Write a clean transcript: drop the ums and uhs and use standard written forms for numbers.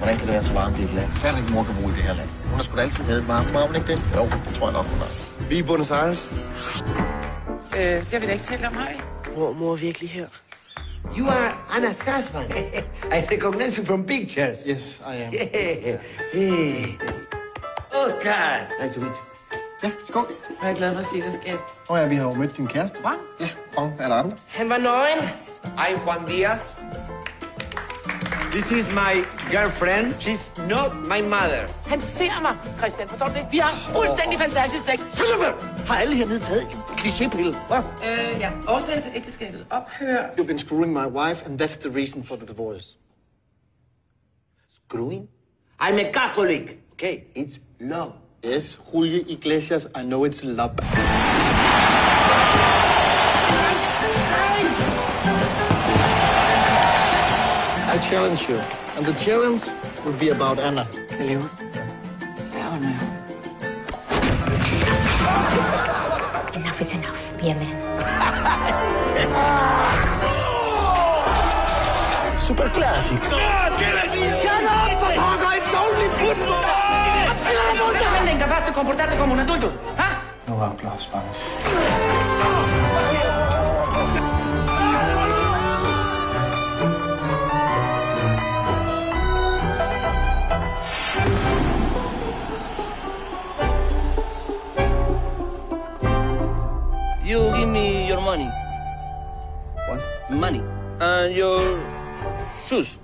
Hvordan kan det være så varmt i et land? Færdig mor kan bo i det her land. Hun har sgu da altid havde varmt. Må hun ikke det? Jo, det tror jeg nok, hun har. Vi er i Buenos Aires. Det har vi da ikke talt om, hej. Mor er virkelig her. You are Anna Skarsman. I recognize you from pictures. Yes, I am. Hey. Oscar. Nice to meet you. Ja, skål. Jeg er glad for at se dig, skat. Ja, vi har jo mødt din kæreste. Hvad? Ja, og er der andre? Han var nøgen. I'm Juan Diaz. This is my girlfriend. She's not my mother. Han ser mig, Christian. Forstår du det? Vi har fuldstændig fantastisk sex. Har alle hernede taget en klichépille, hva'? Ja. Årsag til ægteskabets ophør. You've been screwing my wife, and that's the reason for the divorce. Screwing? I'm a Catholic. Okay, it's love. Yes, Julio Iglesias, I know it's love. I challenge you, and the challenge will be about Anna. Hvad laver du? Hvad er med? Enough is enough. Be a man. Super classic. Shut up, for pokker! It's only football! Solamente incapaz de comportarte como un adulto, ¿ah? No hablo Spanish. You give me your money. What? Money. And your shoes.